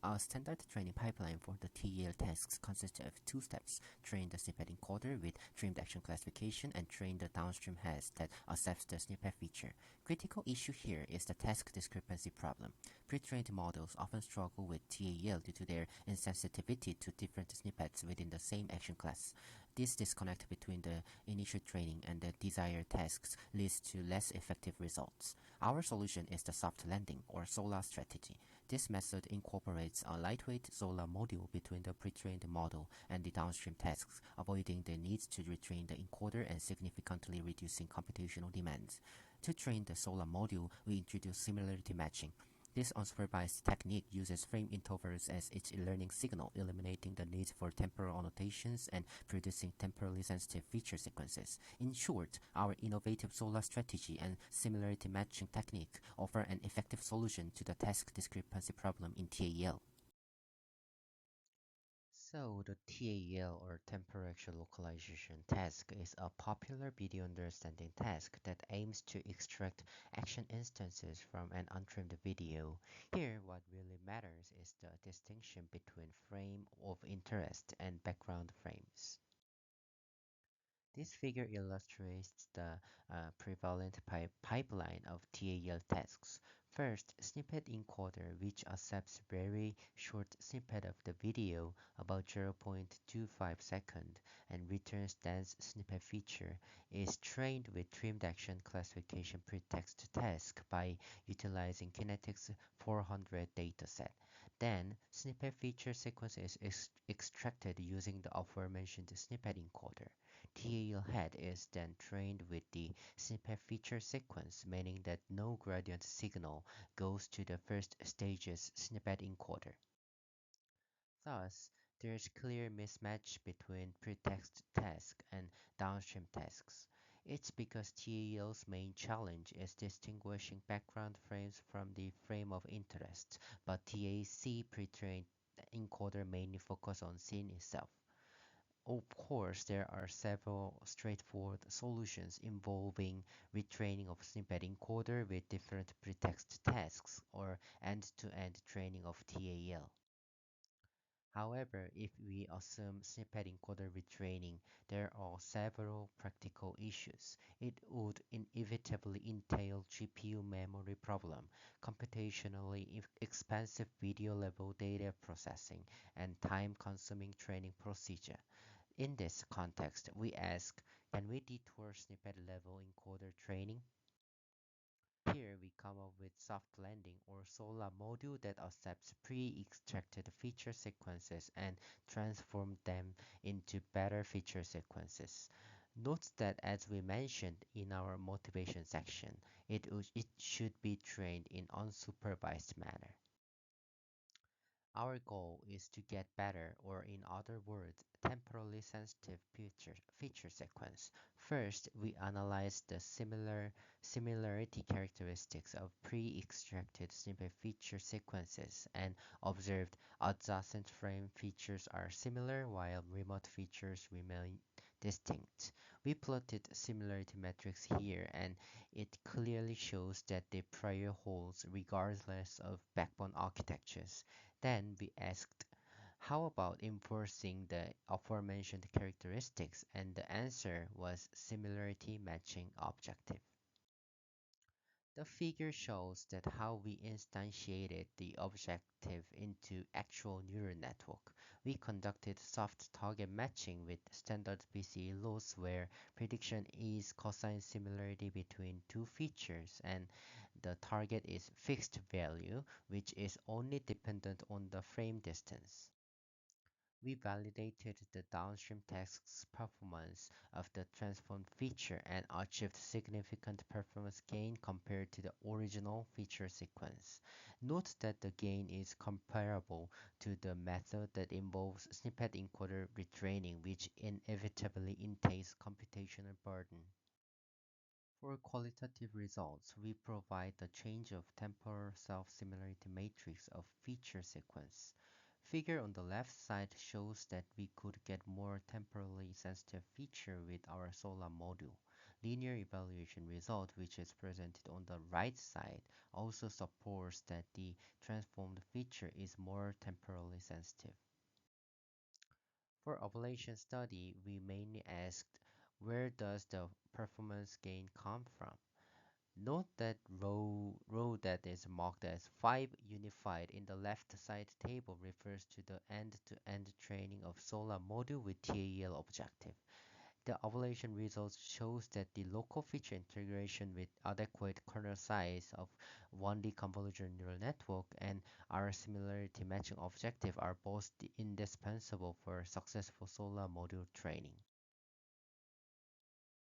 A standard training pipeline for the TEL tasks consists of two steps: train the snippet encoder with trimmed action classification and train the downstream heads that accepts the snippet feature. Critical issue here is the task discrepancy problem. Pre-trained models often struggle with TAL due to their insensitivity to different snippets within the same action class. This disconnect between the initial training and the desired tasks leads to less effective results. Our solution is the soft landing or SOLA strategy. This method incorporates a lightweight SOLA module between the pre-trained model and the downstream tasks, avoiding the need to retrain the encoder and significantly reducing computational demands. To train the SOLA module, we introduce similarity matching. This unsupervised technique uses frame intervals as its learning signal, eliminating the need for temporal annotations and producing temporally sensitive feature sequences. In short, our innovative SOLA strategy and similarity matching technique offer an effective solution to the task discrepancy problem in TAL. So the TAL or temporal action localization task is a popular video understanding task that aims to extract action instances from an untrimmed video. Here, what really matters is the distinction between frame of interest and background frames. This figure illustrates the prevalent pipeline of TAL tasks. First, snippet encoder, which accepts very short snippet of the video, about 0.25 seconds, and returns dense snippet feature, is trained with trimmed action classification pretext task by utilizing Kinetics 400 dataset. Then, snippet feature sequence is extracted using the aforementioned snippet encoder. TAL head is then trained with the snippet feature sequence, meaning that no gradient signal goes to the first stage's snippet encoder. Thus, there is clear mismatch between pretext task and downstream tasks. It's because TAL's main challenge is distinguishing background frames from the frame of interest, but TAC pre-trained encoder mainly focus on scene itself. Of course, there are several straightforward solutions involving retraining of snippet encoder with different pretext tasks or end-to-end training of TAL. However, if we assume snippet encoder retraining, there are several practical issues. It would inevitably entail GPU memory problem, computationally expensive video level data processing, and time-consuming training procedure. In this context, we ask, can we detour snippet level encoder training? Here we come up with soft landing or SOLA module that accepts pre-extracted feature sequences and transform them into better feature sequences. Note that as we mentioned in our motivation section, it should be trained in unsupervised manner. Our goal is to get better, or in other words, temporally sensitive feature sequence. First, we analyze the similarity characteristics of pre-extracted snippet feature sequences and observed adjacent frame features are similar while remote features remain distinct. We plotted similarity metrics here, and it clearly shows that the prior holds regardless of backbone architectures. Then we asked, how about enforcing the aforementioned characteristics? And the answer was similarity matching objective. The figure shows that how we instantiated the objective into actual neural network. We conducted soft target matching with standard PCA loss where prediction is cosine similarity between two features and the target is fixed value, which is only dependent on the frame distance. We validated the downstream task's performance of the transformed feature and achieved significant performance gain compared to the original feature sequence. Note that the gain is comparable to the method that involves snippet encoder retraining, which inevitably entails computational burden. For qualitative results, we provide the change of temporal self-similarity matrix of feature sequence. Figure on the left side shows that we could get more temporally sensitive feature with our SOLA module. linear evaluation result, which is presented on the right side, also supports that the transformed feature is more temporally sensitive. For ovulation study, we mainly asked where does the performance gain come from? Note that row that is marked as 5 unified in the left side table refers to the end-to-end training of solar module with TAL objective. The ovulation results shows that the local feature integration with adequate kernel size of 1D convolutional neural network and our similarity matching objective are both indispensable for successful solar module training.